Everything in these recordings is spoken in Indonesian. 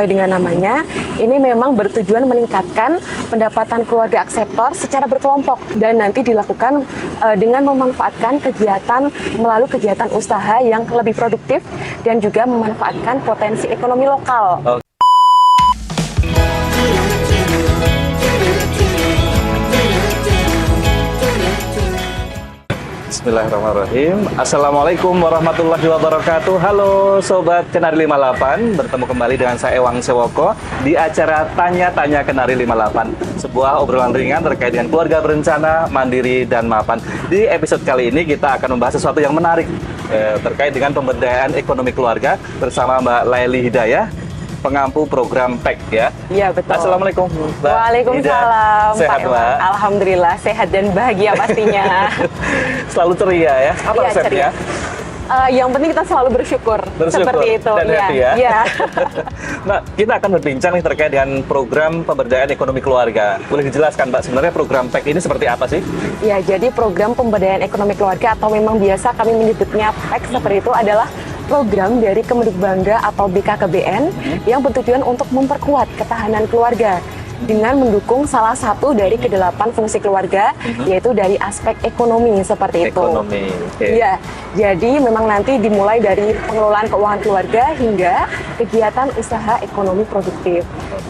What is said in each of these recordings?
Dengan namanya, ini memang bertujuan meningkatkan pendapatan keluarga akseptor secara berkelompok dan nanti dilakukan dengan memanfaatkan kegiatan melalui kegiatan usaha yang lebih produktif dan juga memanfaatkan potensi ekonomi lokal. Bismillahirrahmanirrahim. Assalamualaikum warahmatullahi wabarakatuh. Halo Sobat Kenari 58, bertemu kembali dengan saya Ewang Sewoko di acara Tanya-Tanya Kenari 58, sebuah obrolan ringan terkait dengan keluarga berencana, mandiri, dan mapan. Di episode kali ini kita akan membahas sesuatu yang menarik terkait dengan pemberdayaan ekonomi keluarga bersama Mbak Laili Hidayah, pengampu program PEK ya. Iya, betul. Assalamualaikum Mbak. Waalaikumsalam. Sehat Mbak? Alhamdulillah sehat dan bahagia pastinya. Selalu ceria ya. Apa resepnya? Yang penting kita selalu bersyukur. Seperti itu. Dan happy ya. Iya. Nah, kita akan berbincang nih terkait dengan program pemberdayaan ekonomi keluarga. Boleh dijelaskan Mbak, sebenarnya program PEK ini seperti apa sih? Ya, jadi program pemberdayaan ekonomi keluarga atau memang biasa kami menyebutnya PEK seperti itu adalah program dari Kemdikbangga atau BKKBN yang bertujuan untuk memperkuat ketahanan keluarga dengan mendukung salah satu dari ke-8 fungsi keluarga, yaitu dari aspek ekonomi seperti itu. Ekonomi. Iya, jadi memang nanti dimulai dari pengelolaan keuangan keluarga hingga kegiatan usaha ekonomi produktif.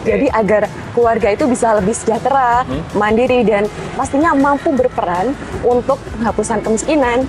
Jadi agar keluarga itu bisa lebih sejahtera, mandiri, dan pastinya mampu berperan untuk penghapusan kemiskinan.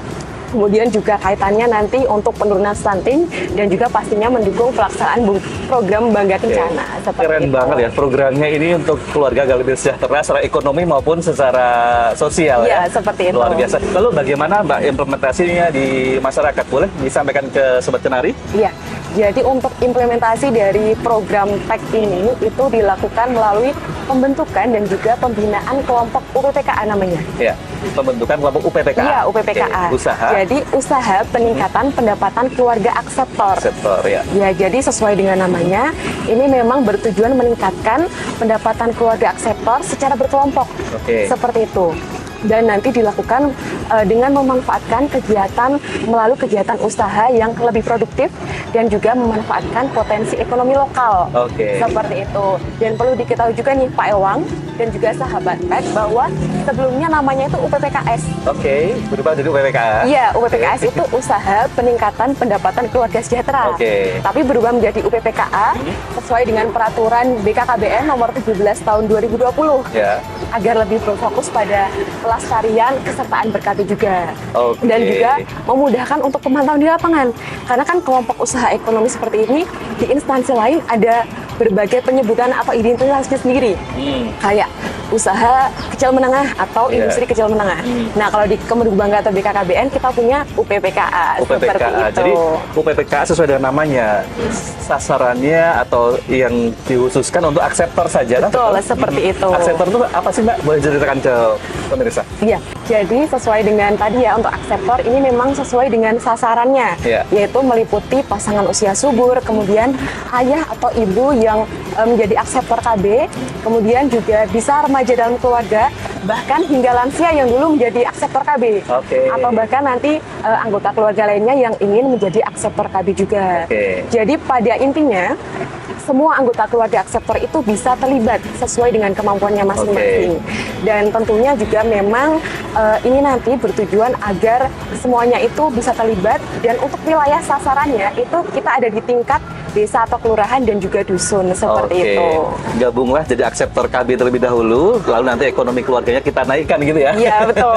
Kemudian juga kaitannya nanti untuk penurunan stunting dan juga pastinya mendukung pelaksanaan program Bangga Kencana. Keren banget ya programnya ini untuk keluarga agar lebih sejahtera secara ekonomi maupun secara sosial ya. Seperti itu. Luar biasa. Lalu bagaimana Mbak implementasinya di masyarakat? Boleh disampaikan ke Sobat Kenari? Iya. Jadi untuk implementasi dari program PEK ini itu dilakukan melalui pembentukan dan juga pembinaan kelompok UPPKA namanya. Iya, pembentukan kelompok UPPKA. Iya, UPPKA. Usaha. Jadi usaha peningkatan pendapatan keluarga akseptor. Akseptor ya. Ya, jadi sesuai dengan namanya, ini memang bertujuan meningkatkan pendapatan keluarga akseptor secara berkelompok. Seperti itu. Dan nanti dilakukan dengan memanfaatkan kegiatan melalui kegiatan usaha yang lebih produktif dan juga memanfaatkan potensi ekonomi lokal. Seperti itu. Dan perlu diketahui juga nih Pak Ewang dan juga sahabat PEK bahwa sebelumnya namanya itu UPPKS. Berubah jadi UPPKA. Iya, UPPKS itu usaha peningkatan pendapatan keluarga sejahtera. Tapi berubah menjadi UPPKA sesuai dengan peraturan BKKBN nomor 17 tahun 2020. Agar lebih berfokus pada pelestarian kesertaan berkati juga. Dan juga memudahkan untuk pemantauan di lapangan. Karena kan kelompok usaha ekonomi seperti ini di instansi lain ada berbagai penyebutan atau identitasnya sendiri. Kayak usaha kecil menengah atau industri kecil menengah. Nah, kalau di Kemdikbangga atau BKKBN kita punya UPPKA. UPPKA. Jadi UPPKA sesuai dengan namanya, sasarannya atau yang dikhususkan untuk akseptor saja. Betul, seperti itu. Akseptor itu apa sih Mbak? Boleh ceritakan ke pemirsa? Iya, jadi sesuai dengan tadi ya untuk akseptor ini memang sesuai dengan sasarannya, yaitu meliputi pasangan usia subur, kemudian ayah atau ibu yang menjadi akseptor KB, kemudian juga bisa remaja dalam keluarga, bahkan hingga lansia yang dulu menjadi akseptor KB, atau bahkan nanti anggota keluarga lainnya yang ingin menjadi akseptor KB juga. Jadi pada intinya semua anggota keluarga akseptor itu bisa terlibat sesuai dengan kemampuannya masing-masing. Dan tentunya juga memang ini nanti bertujuan agar semuanya itu bisa terlibat, dan untuk wilayah sasarannya itu kita ada di tingkat desa atau kelurahan dan juga dusun seperti itu. Gabunglah jadi akseptor KB terlebih dahulu, lalu nanti ekonomi keluarganya kita naikkan gitu ya. Iya, betul.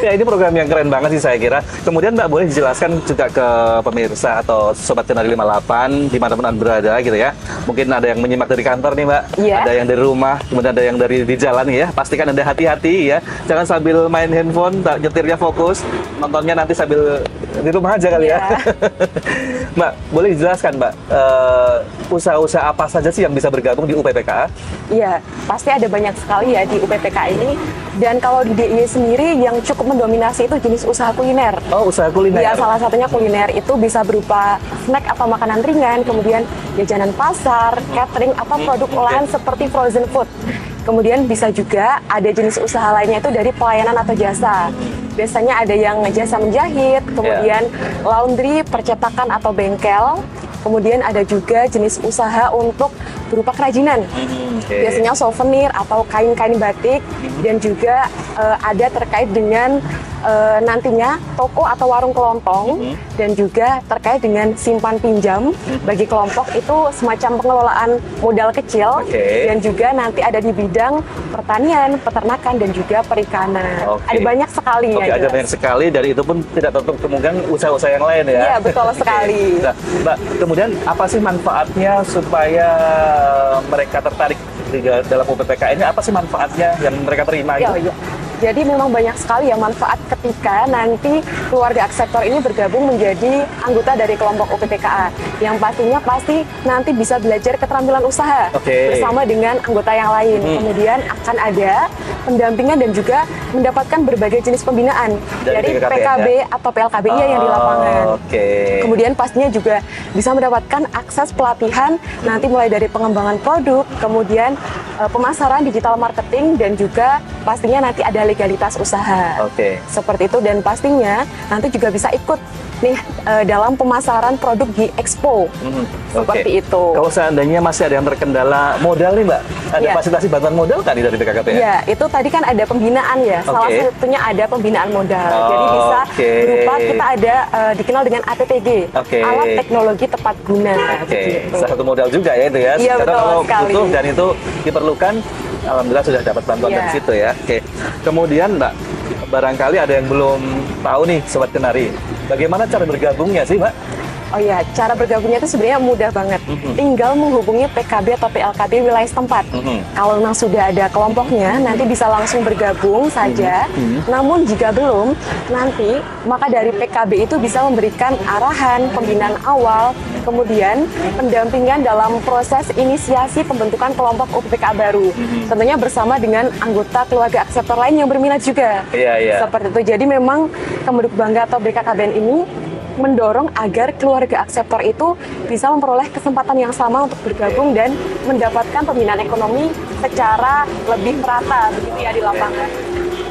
Ya, ini program yang keren banget sih saya kira. Kemudian Mbak boleh dijelaskan juga ke pemirsa atau Sobat Kenari 58 dimanapun Anda berada gitu ya. Mungkin ada yang menyimak dari kantor nih Mbak, ada yang dari rumah, kemudian ada yang dari di jalan ya. Pastikan Anda hati-hati ya. Jangan sambil main handphone, nyetirnya fokus, nontonnya nanti sambil di rumah aja kali ya. Mbak, boleh dijelaskan Mbak, usaha-usaha apa saja sih yang bisa bergabung di UPPKA? Iya, pasti ada banyak sekali ya di UPPKA ini. Dan kalau di DIY sendiri yang cukup mendominasi itu jenis usaha kuliner. Usaha kuliner. Ya, salah satunya kuliner itu bisa berupa snack atau makanan ringan, kemudian jajanan pasar, catering, atau produk olahan seperti frozen food. Kemudian bisa juga ada jenis usaha lainnya itu dari pelayanan atau jasa. Biasanya ada yang jasa menjahit, kemudian laundry, percetakan atau bengkel, Kemudian ada juga jenis usaha untuk berupa kerajinan. Biasanya souvenir atau kain-kain batik, dan juga ada terkait dengan nantinya toko atau warung kelontong, dan juga terkait dengan simpan pinjam bagi kelompok itu semacam pengelolaan modal kecil, dan juga nanti ada di bidang pertanian, peternakan, dan juga perikanan. Ada banyak sekali ya. Ada banyak sekali, dari itu pun tidak tertutup kemungkinan usaha-usaha yang lain ya. Iya, betul sekali. Nah, Mbak, kemudian apa sih manfaatnya supaya mereka tertarik dalam UPPK ini? Apa sih manfaatnya yang mereka terima? Iya. Jadi memang banyak sekali ya manfaat ketika nanti keluarga akseptor ini bergabung menjadi anggota dari kelompok UPPKA. Yang pastinya pasti nanti bisa belajar keterampilan usaha bersama dengan anggota yang lain. Kemudian akan ada pendampingan dan juga mendapatkan berbagai jenis pembinaan dari PKB atau PLKBI yang di lapangan. Kemudian pastinya juga bisa mendapatkan akses pelatihan nanti mulai dari pengembangan produk, kemudian pemasaran digital marketing, dan juga pastinya nanti ada legalitas usaha. Seperti itu, dan pastinya nanti juga bisa ikut nih dalam pemasaran produk di Expo. Seperti itu. Kalau seandainya masih ada yang terkendala modal nih Mbak, ada fasilitasi bantuan modal tadi dari BKKBN? Iya, itu tadi kan ada pembinaan ya. Salah satunya ada pembinaan modal. Jadi bisa berupa kita ada dikenal dengan ATTG, alat teknologi tepat guna. Salah satu modal juga ya itu ya. Iya, betul kalau sekali. butuh dan itu diperlukan, alhamdulillah sudah dapat bantuan dari situ ya. Kemudian Mbak, barangkali ada yang belum tahu nih Sobat Kenari, bagaimana cara bergabungnya sih Mbak? Oh iya, cara bergabungnya itu sebenarnya mudah banget. Tinggal menghubungi PKB atau PLKB wilayah setempat. Kalau memang sudah ada kelompoknya, nanti bisa langsung bergabung saja. Namun jika belum, nanti maka dari PKB itu bisa memberikan arahan, pembinaan awal, kemudian pendampingan dalam proses inisiasi pembentukan kelompok UPPKA baru. Tentunya bersama dengan anggota keluarga akseptor lain yang berminat juga. Seperti itu. Jadi memang Kemenduk Bangga atau BKKBN ini mendorong agar keluarga akseptor itu bisa memperoleh kesempatan yang sama untuk bergabung dan mendapatkan pembinaan ekonomi secara lebih merata begitu ya di lapangan.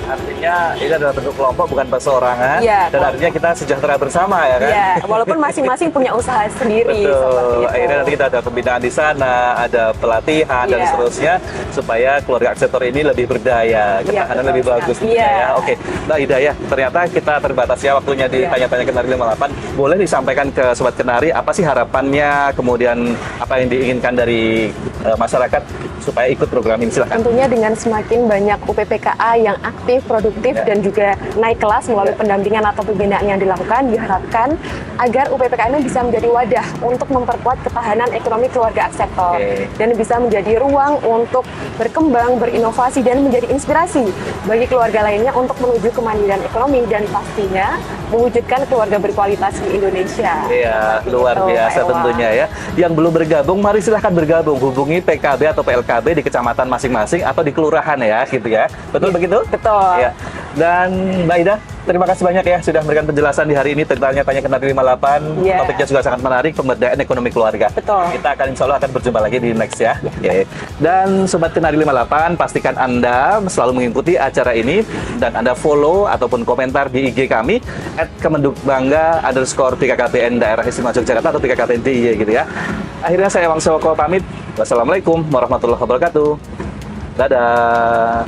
Artinya ini adalah bentuk kelompok, bukan perseorangan, dan artinya kita sejahtera bersama ya kan? Iya, walaupun masing-masing punya usaha sendiri. Betul. Akhirnya nanti kita ada pembinaan di sana, ada pelatihan dan seterusnya, supaya keluarga akseptor ini lebih berdaya, ketahanan lebih bagus ya. Oke, Mbak Hidayah, ternyata kita terbatas ya waktunya di Tanya-Tanya Kenari 58. Boleh disampaikan ke Sobat Kenari, apa sih harapannya, kemudian apa yang diinginkan dari masyarakat supaya ikut program ini? Silahkan. Tentunya dengan semakin banyak UPPKA yang aktif, produktif, dan juga naik kelas melalui pendampingan atau pembinaan yang dilakukan, diharapkan agar UPPKA ini bisa menjadi wadah untuk memperkuat ketahanan ekonomi keluarga akseptor, dan bisa menjadi ruang untuk berkembang, berinovasi, dan menjadi inspirasi bagi keluarga lainnya untuk menuju kemandirian ekonomi dan pastinya mewujudkan keluarga berkualitas di Indonesia. Iya, luar biasa tentunya ya. Yang belum bergabung, mari silahkan bergabung. Hubungi PKB atau PLKB di kecamatan masing-masing atau di kelurahan ya, gitu ya. Betul begitu? Betul. Ya. Dan Mbak Ida, terima kasih banyak ya sudah memberikan penjelasan di hari ini tentang Tanya Kenari 58. Topiknya juga sangat menarik, pemberdayaan ekonomi keluarga. Kita akan insya Allah akan berjumpa lagi di next ya. Dan Sobat Kenari 58, pastikan Anda selalu mengikuti acara ini dan Anda follow ataupun komentar di IG kami @kemendukbangga_BKKBN Daerah Istimewa Yogyakarta atau BKKBN DIY gitu ya. Akhirnya saya Wang Soko pamit. Wassalamualaikum warahmatullahi wabarakatuh. Dadah.